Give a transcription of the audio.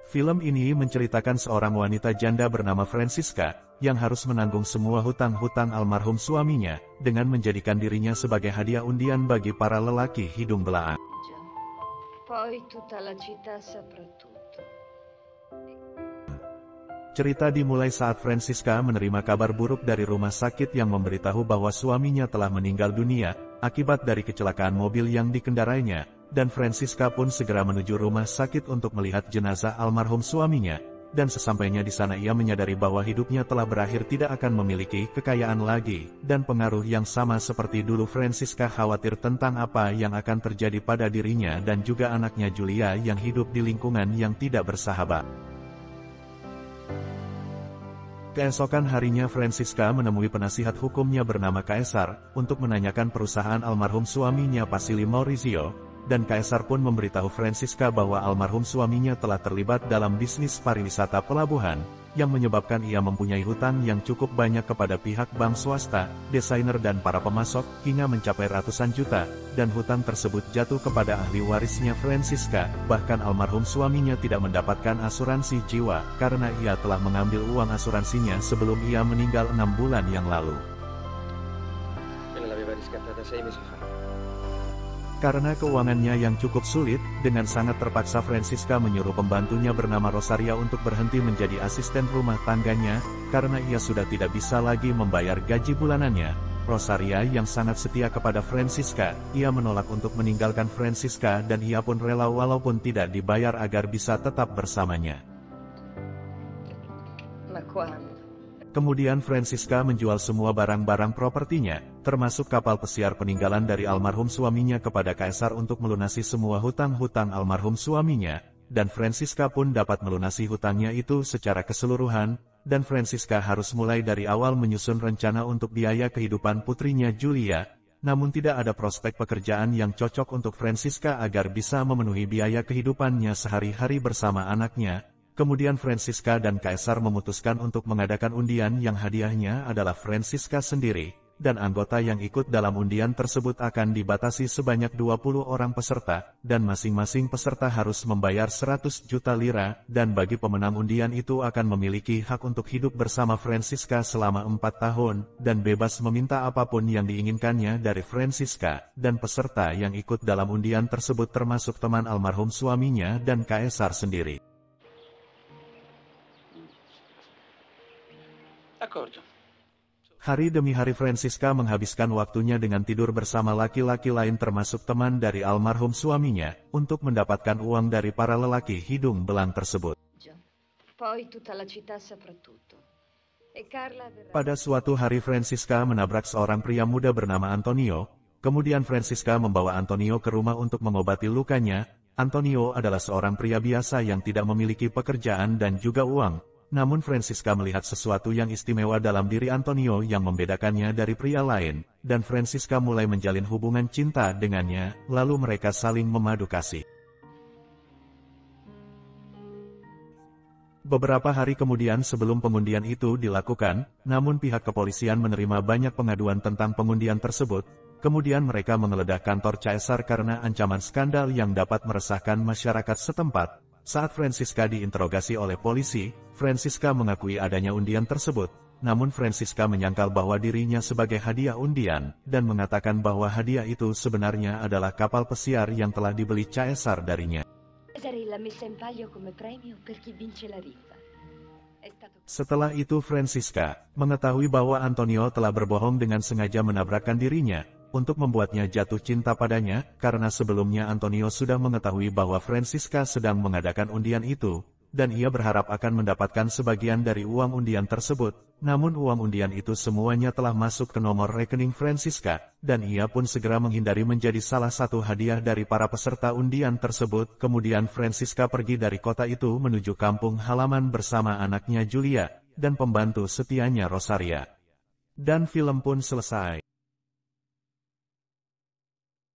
Film ini menceritakan seorang wanita janda bernama Francisca, yang harus menanggung semua hutang-hutang almarhum suaminya, dengan menjadikan dirinya sebagai hadiah undian bagi para lelaki hidung belaan. Poi tutta la città saprà tutto. Cerita dimulai saat Francisca menerima kabar buruk dari rumah sakit yang memberitahu bahwa suaminya telah meninggal dunia, akibat dari kecelakaan mobil yang dikendarainya, dan Francisca pun segera menuju rumah sakit untuk melihat jenazah almarhum suaminya, dan sesampainya di sana ia menyadari bahwa hidupnya telah berakhir, tidak akan memiliki kekayaan lagi, dan pengaruh yang sama seperti dulu. Francisca khawatir tentang apa yang akan terjadi pada dirinya dan juga anaknya Julia yang hidup di lingkungan yang tidak bersahabat. Keesokan harinya Francisca menemui penasihat hukumnya bernama Caesar, untuk menanyakan perusahaan almarhum suaminya Pasili Maurizio, dan Caesar pun memberitahu Francisca bahwa almarhum suaminya telah terlibat dalam bisnis pariwisata pelabuhan, yang menyebabkan ia mempunyai hutang yang cukup banyak kepada pihak bank swasta, desainer dan para pemasok, hingga mencapai ratusan juta, dan hutang tersebut jatuh kepada ahli warisnya Francisca. Bahkan almarhum suaminya tidak mendapatkan asuransi jiwa, karena ia telah mengambil uang asuransinya sebelum ia meninggal 6 bulan yang lalu. Karena keuangannya yang cukup sulit, dengan sangat terpaksa Francisca menyuruh pembantunya bernama Rosaria untuk berhenti menjadi asisten rumah tangganya, karena ia sudah tidak bisa lagi membayar gaji bulanannya. Rosaria yang sangat setia kepada Francisca, ia menolak untuk meninggalkan Francisca dan ia pun rela walaupun tidak dibayar agar bisa tetap bersamanya. Kemudian Francisca menjual semua barang-barang propertinya, termasuk kapal pesiar peninggalan dari almarhum suaminya kepada Caesar untuk melunasi semua hutang-hutang almarhum suaminya, dan Francisca pun dapat melunasi hutangnya itu secara keseluruhan, dan Francisca harus mulai dari awal menyusun rencana untuk biaya kehidupan putrinya Julia, namun tidak ada prospek pekerjaan yang cocok untuk Francisca agar bisa memenuhi biaya kehidupannya sehari-hari bersama anaknya. Kemudian Francisca dan Caesar memutuskan untuk mengadakan undian yang hadiahnya adalah Francisca sendiri, dan anggota yang ikut dalam undian tersebut akan dibatasi sebanyak 20 orang peserta, dan masing-masing peserta harus membayar 100 juta lira, dan bagi pemenang undian itu akan memiliki hak untuk hidup bersama Francisca selama 4 tahun, dan bebas meminta apapun yang diinginkannya dari Francisca, dan peserta yang ikut dalam undian tersebut termasuk teman almarhum suaminya dan Caesar sendiri. Hari demi hari Francisca menghabiskan waktunya dengan tidur bersama laki-laki lain termasuk teman dari almarhum suaminya, untuk mendapatkan uang dari para lelaki hidung belang tersebut. Pada suatu hari Francisca menabrak seorang pria muda bernama Antonio, kemudian Francisca membawa Antonio ke rumah untuk mengobati lukanya. Antonio adalah seorang pria biasa yang tidak memiliki pekerjaan dan juga uang. Namun Francisca melihat sesuatu yang istimewa dalam diri Antonio yang membedakannya dari pria lain, dan Francisca mulai menjalin hubungan cinta dengannya, lalu mereka saling memadu kasih. Beberapa hari kemudian sebelum pengundian itu dilakukan, namun pihak kepolisian menerima banyak pengaduan tentang pengundian tersebut, kemudian mereka menggeledah kantor Caesar karena ancaman skandal yang dapat meresahkan masyarakat setempat. Saat Francisca diinterogasi oleh polisi, Francisca mengakui adanya undian tersebut, namun Francisca menyangkal bahwa dirinya sebagai hadiah undian, dan mengatakan bahwa hadiah itu sebenarnya adalah kapal pesiar yang telah dibeli Caesar darinya. Setelah itu Francisca mengetahui bahwa Antonio telah berbohong dengan sengaja menabrakkan dirinya, untuk membuatnya jatuh cinta padanya, karena sebelumnya Antonio sudah mengetahui bahwa Francisca sedang mengadakan undian itu, dan ia berharap akan mendapatkan sebagian dari uang undian tersebut. Namun uang undian itu semuanya telah masuk ke nomor rekening Francisca, dan ia pun segera menghindari menjadi salah satu hadiah dari para peserta undian tersebut. Kemudian Francisca pergi dari kota itu menuju kampung halaman bersama anaknya Julia, dan pembantu setianya Rosaria. Dan film pun selesai.